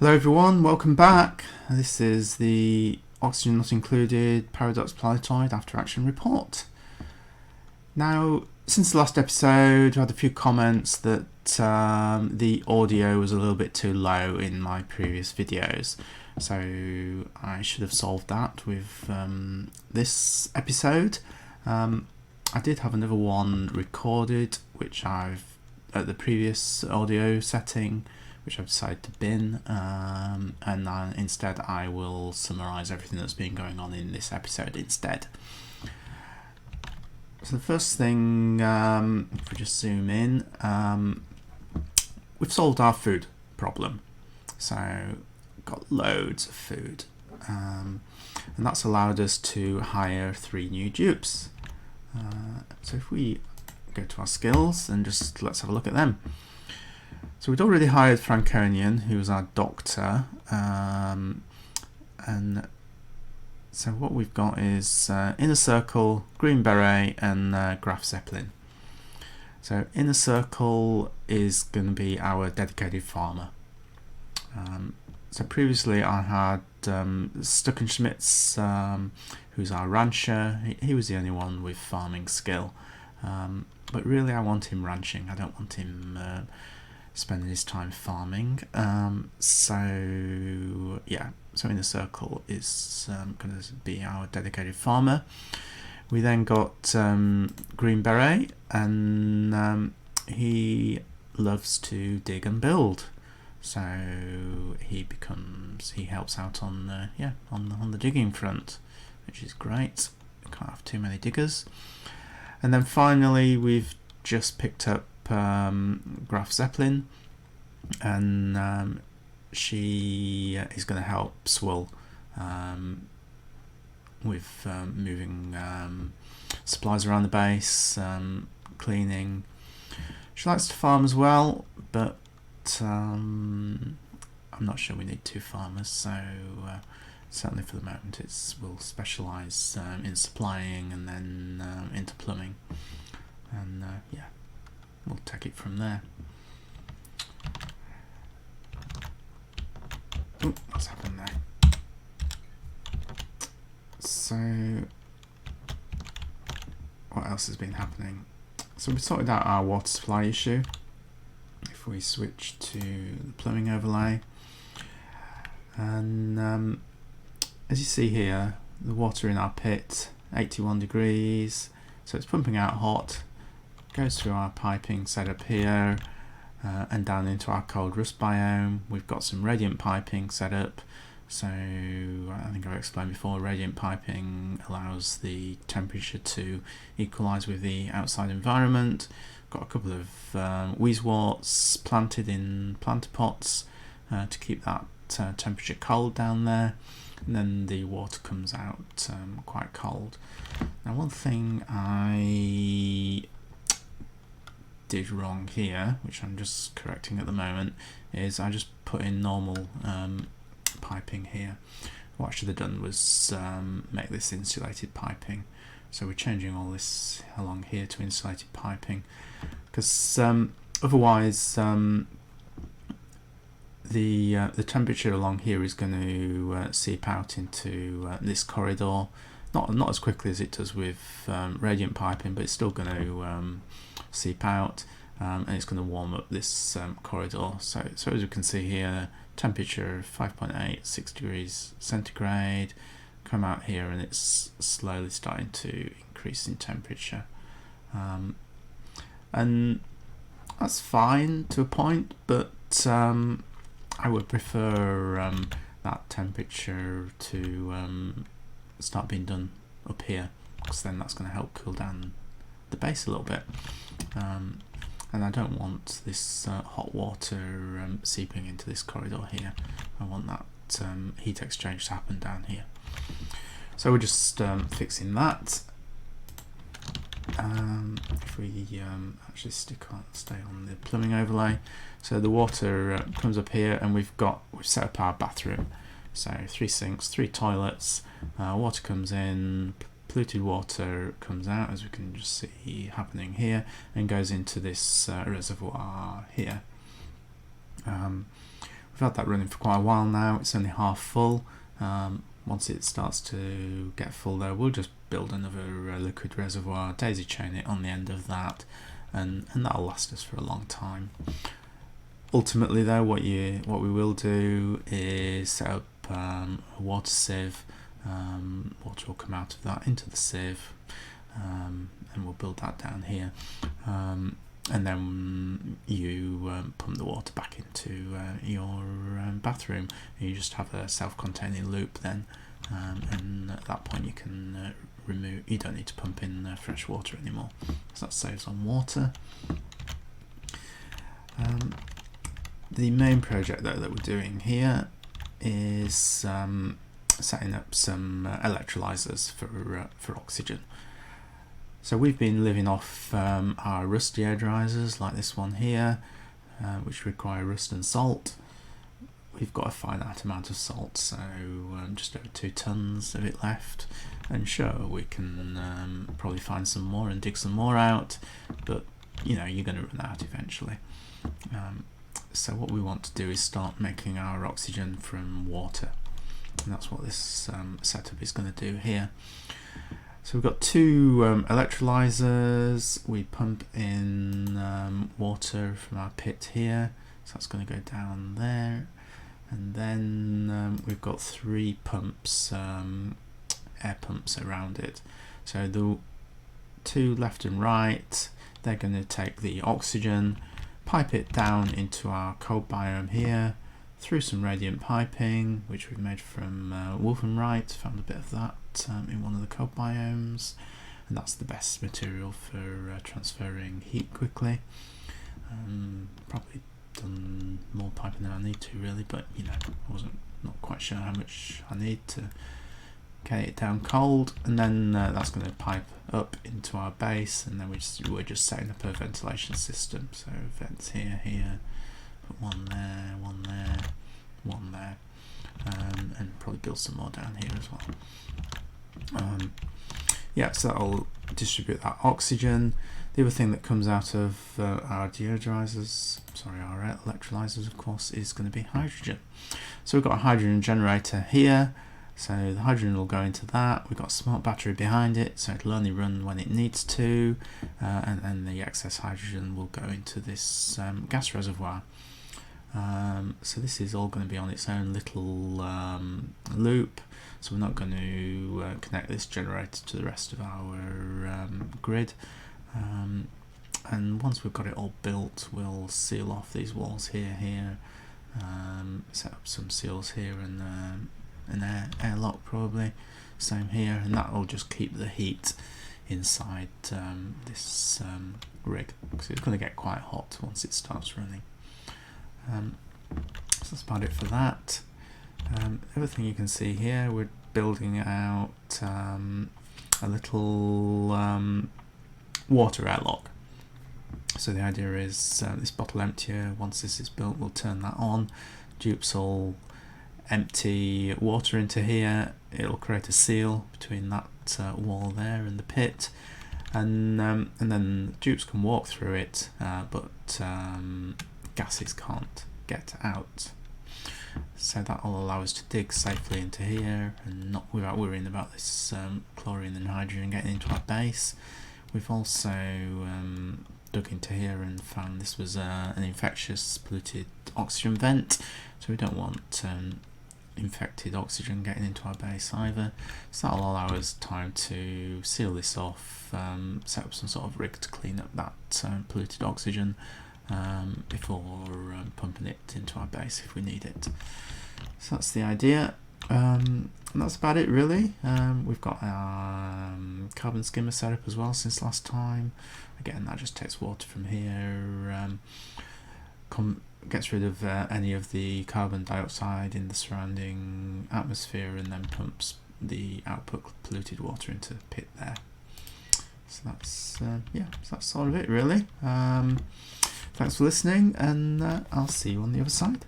Hello everyone, welcome back. This is the Oxygen Not Included Paradox Planetoid After Action Report. Now, since the last episode, I had a few comments that the audio was a little bit too low in my previous videos. So I should have solved that with this episode. I did have another one recorded, which I've, at the previous audio setting, which I've decided to bin, and then instead I will summarise everything that's been going on in this episode instead. So the first thing, if we just zoom in, we've solved our food problem. So got loads of food, and that's allowed us to hire 3 new dupes. So if we go to our skills and just let's have a look at them. So we'd already hired Franconian, who was our doctor, and so what we've got is Inner Circle, Green Beret, and Graf Zeppelin. So Inner Circle is going to be our dedicated farmer. So previously I had Stuckenschmitz, who's our rancher. He was the only one with farming skill, but really I want him ranching. I don't want him spending his time farming. So yeah, so Inner Circle is going to be our dedicated farmer. We then got Green Beret, and he loves to dig and build. So he helps out on on the digging front, which is great. We can't have too many diggers. And then finally we've just picked up Graf Zeppelin, and she is going to help Swill with moving supplies around the base, cleaning. She likes to farm as well, but I'm not sure we need 2 farmers, so certainly for the moment we'll specialise in supplying and then into plumbing, and yeah, we'll take it from there. Ooh, what's happened there? So what else has been happening? So we sorted out our water supply issue. If we switch to the plumbing overlay, and as you see here, the water in our pit, 81 degrees, so it's pumping out hot, goes through our piping set up here, and down into our cold rust biome. We've got some radiant piping set up, so I think I've explained before, radiant piping allows the temperature to equalise with the outside environment. Got a couple of wheezeworts planted in planter pots to keep that temperature cold down there, and then the water comes out quite cold. Now, one thing I did wrong here, which I'm just correcting at the moment, is I just put in normal piping here. What I should have done was make this insulated piping. So we're changing all this along here to insulated piping, because otherwise the temperature along here is going to seep out into this corridor. Not as quickly as it does with radiant piping, but it's still going to seep out, and it's going to warm up this corridor. So as you can see here, temperature 5.86 degrees centigrade. Come out here and it's slowly starting to increase in temperature, and that's fine to a point, but I would prefer that temperature to start being done up here, because then that's going to help cool down the base a little bit, and I don't want this hot water seeping into this corridor here. I want that heat exchange to happen down here. So we're just fixing that. If we actually stay on the plumbing overlay, so the water comes up here, and we've set up our bathroom. So 3 sinks, 3 toilets. Water comes in, polluted water comes out, as we can just see happening here, and goes into this reservoir here. We've had that running for quite a while now. It's only half full. Once it starts to get full though, we'll just build another liquid reservoir, daisy chain it on the end of that, and that'll last us for a long time. Ultimately though, what we will do is set up a water sieve. Water will come out of that into the sieve, and we'll build that down here. And then you pump the water back into your bathroom, and you just have a self-containing loop then, and at that point you can you don't need to pump in fresh water anymore, so that saves on water. The main project though that we're doing here is setting up some electrolyzers for oxygen. So we've been living off our rust deodorizers like this one here, which require rust and salt. We've got a finite amount of salt, so just over 2 tons of it left, and sure, we can probably find some more and dig some more out, but you know, you're going to run out eventually. So what we want to do is start making our oxygen from water, and that's what this setup is going to do here. So we've got 2 electrolyzers. We pump in water from our pit here, so that's going to go down there, and then we've got 3 pumps, air pumps around it. So the 2 left and right, they're going to take the oxygen, pipe it down into our cold biome here, through some radiant piping, which we've made from wolfenrite. Found a bit of that in one of the cold biomes, and that's the best material for transferring heat quickly. Probably done more piping than I need to really, but you know, I wasn't not quite sure how much I need to get it down cold, and then that's going to pipe up into our base, and then we're just setting up a ventilation system. So vents here, put one there, one there, one there, and probably build some more down here as well. Yeah, so that'll distribute that oxygen. The other thing that comes out of our deodorizers, our electrolyzers of course, is going to be hydrogen. So we've got a hydrogen generator here, so the hydrogen will go into that. We've got a smart battery behind it, so it'll only run when it needs to, and the excess hydrogen will go into this gas reservoir. So this is all going to be on its own little loop, so we're not going to connect this generator to the rest of our grid, and once we've got it all built, we'll seal off these walls here, set up some seals here, and an airlock probably, same here, and that will just keep the heat inside this rig, because it's going to get quite hot once it starts running. So that's about it for that. Everything you can see here, we're building out a little water airlock. So the idea is this bottle emptier, once this is built, we'll turn that on. Dupes will empty water into here, it'll create a seal between that wall there and the pit, and then dupes can walk through it, but gases can't get out. So that will allow us to dig safely into here and not without worrying about this chlorine and hydrogen getting into our base. We've also dug into here and found this was an infectious polluted oxygen vent, so we don't want infected oxygen getting into our base either. So that'll allow us time to seal this off, set up some sort of rig to clean up that polluted oxygen before pumping it into our base if we need it. So that's the idea, and that's about it really. We've got our carbon skimmer set up as well since last time. Again, that just takes water from here, gets rid of any of the carbon dioxide in the surrounding atmosphere, and then pumps the output polluted water into the pit there. So that's yeah, so that's sort of it really. Thanks for listening, and I'll see you on the other side.